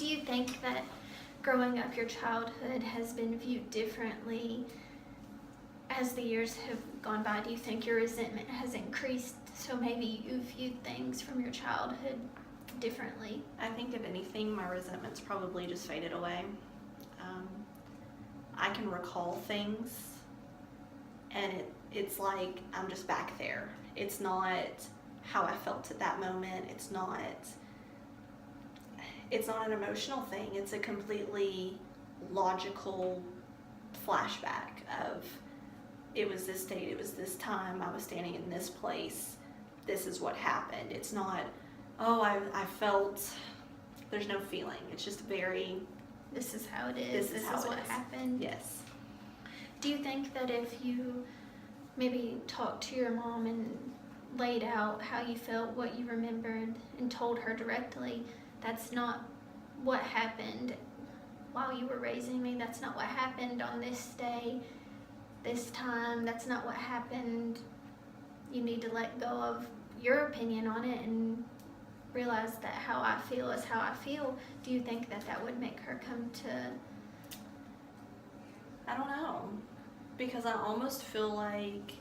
you think that growing up, your childhood has been viewed differently as the years have gone by? Do you think your resentment has increased, so maybe you viewed things from your childhood differently? I think if anything, my resentment's probably just faded away. I can recall things, and it's like I'm just back there. It's not how I felt at that moment. It's not an emotional thing. It's a completely logical flashback of, it was this date, it was this time, I was standing in this place, this is what happened. It's not, oh, I felt, there's no feeling. It's just very, This is how it is. This is what happened. yes. Do you think that if you maybe talked to your mom and laid out how you felt, what you remembered, and told her directly, that's not what happened while you were raising me, that's not what happened on this day, this time, that's not what happened, you need to let go of your opinion on it and realize that how I feel is how I feel, do you think that that would make her come to... I don't know, because I almost feel like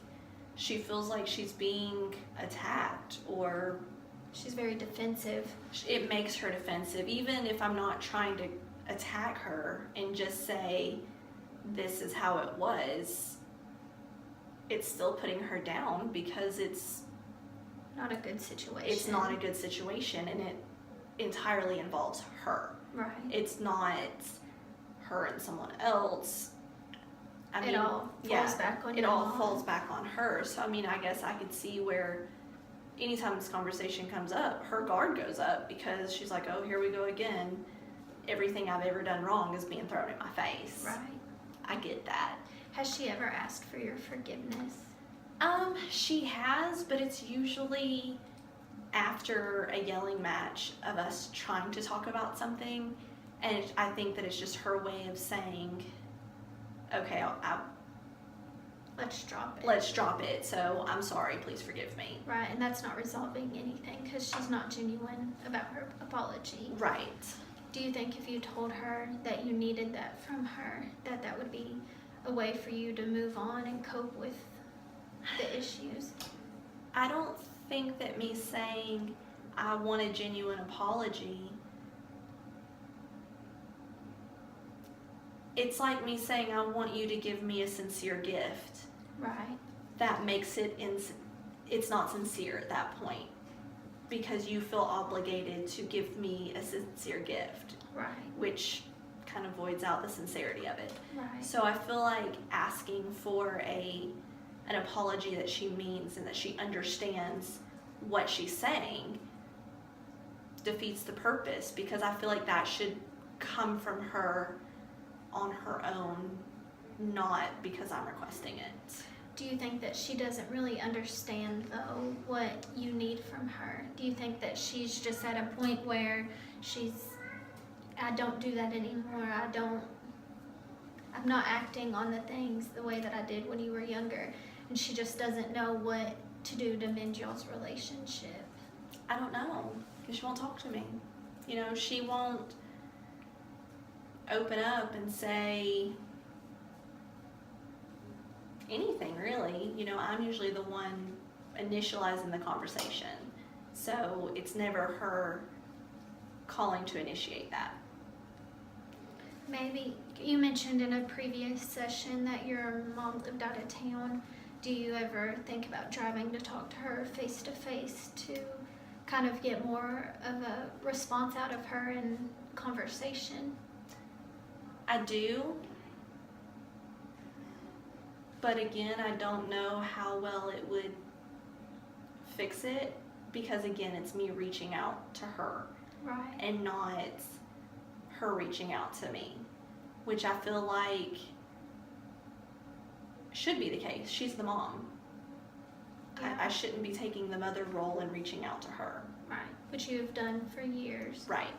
she feels like she's being attacked, or She's very defensive. it makes her defensive, even if I'm not trying to attack her and just say this is how it was. It's still putting her down because it's Not a good situation. it's not a good situation, and it entirely involves her. Right. It's not her and someone else. I mean, It all falls back on it your all mom. falls back on her. So I mean, I guess I could see where anytime this conversation comes up, her guard goes up, because she's like, oh, here we go again. Everything I've ever done wrong is being thrown in my face. Right. I get that. Has she ever asked for your forgiveness? She has, but it's usually after a yelling match of us trying to talk about something, and I think that it's just her way of saying, okay, Let's drop it. let's drop it, so I'm sorry, please forgive me. Right, and that's not resolving anything because she's not genuine about her apology. Right. Do you think if you told her that you needed that from her, that that would be a way for you to move on and cope with the issues? I don't think that me saying I want a genuine apology, it's like me saying I want you to give me a sincere gift. Right. That makes it, it's not sincere at that point, because you feel obligated to give me a sincere gift, Right. which kind of voids out the sincerity of it. Right. So I feel like asking for an apology that she means and that she understands what she's saying defeats the purpose, because I feel like that should come from her on her own, not because I'm requesting it. Do you think that she doesn't really understand, though, what you need from her? Do you think that she's just at a point where I don't do that anymore, I'm not acting on the things the way that I did when you were younger, and she just doesn't know what to do to mend y'all's relationship? I don't know, because she won't talk to me. You know, she won't open up and say anything, really. You know, I'm usually the one initializing the conversation, so it's never her calling to initiate that. Maybe you mentioned in a previous session that your mom lived out of town. Do you ever think about driving to talk to her face to face to kind of get more of a response out of her in conversation? I do, but again, I don't know how well it would fix it, because again, it's me reaching out to her Right. and not her reaching out to me, which I feel like should be the case. She's the mom. Yeah. I shouldn't be taking the mother role and reaching out to her. Right. Which you've done for years. Right.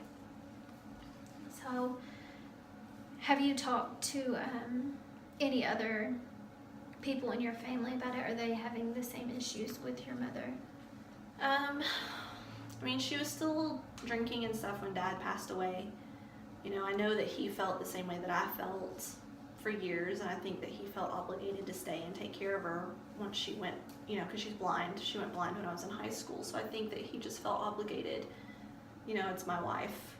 So, have you talked to any other people in your family about it? Are they having the same issues with your mother? I mean, she was still drinking and stuff when Dad passed away, You know, I know that he felt the same way that I felt for years, and I think that he felt obligated to stay and take care of her once she went, you know, because she's blind. She went blind when I was in high school, so I think that he just felt obligated. You know, it's my wife.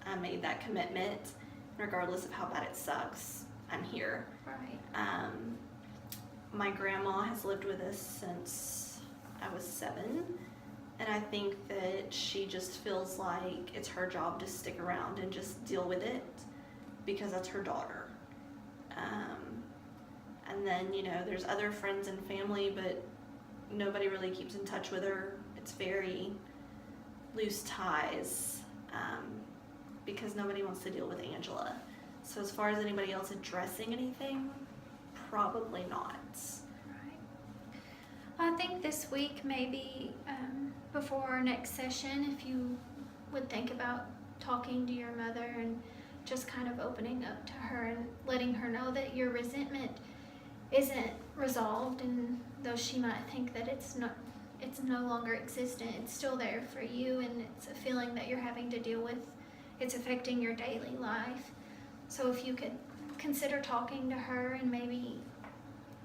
I made that commitment, regardless of how bad it sucks. I'm here. Right. My grandma has lived with us since I was 7, and I think that she just feels like it's her job to stick around and just deal with it because that's her daughter. And then, you know, there's other friends and family, but nobody really keeps in touch with her. It's very loose ties because nobody wants to deal with Angela. So as far as anybody else addressing anything, probably not. Right. I think this week, maybe before our next session, if you would think about talking to your mother and just kind of opening up to her and letting her know that your resentment isn't resolved, and though she might think that it's no longer existent, it's still there for you, and it's a feeling that you're having to deal with. It's affecting your daily life. So if you could consider talking to her and maybe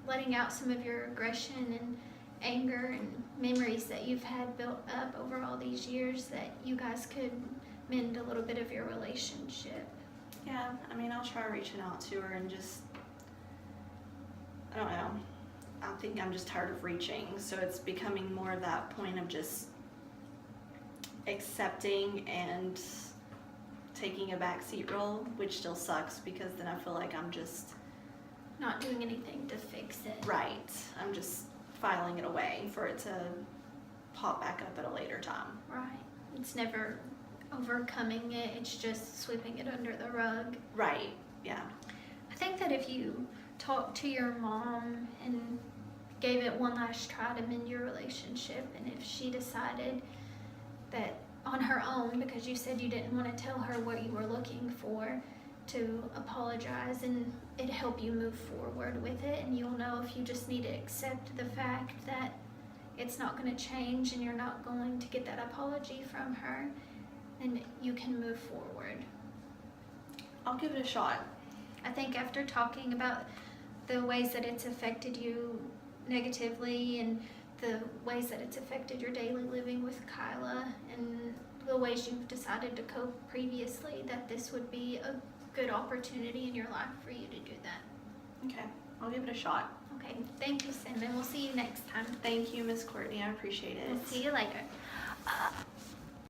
letting out some of your aggression and anger and memories that you've had built up over all these years, that you guys could mend a little bit of your relationship. Yeah, I mean, I'll try reaching out to her and just, I don't know. I think I'm just tired of reaching, so it's becoming more of that point of just accepting and taking a backseat role, which still sucks because then I feel like I'm just Not doing anything to fix it. right. I'm just filing it away for it to pop back up at a later time. Right. It's never overcoming it, it's just sweeping it under the rug. Right, yeah. I think that if you talked to your mom and gave it one last try to mend your relationship, and if she decided that on her own, because you said you didn't want to tell her what you were looking for, to apologize, and it'd help you move forward with it, and you'll know if you just need to accept the fact that it's not going to change and you're not going to get that apology from her, and you can move forward. I'll give it a shot. I think after talking about the ways that it's affected you negatively and the ways that it's affected your daily living with Kyla and the ways you've decided to cope previously, that this would be a good opportunity in your life for you to do that. Okay, I'll give it a shot. Okay, thank you, Cinnamon. We'll see you next time. Thank you, Miss Courtney. I appreciate it. We'll see you later.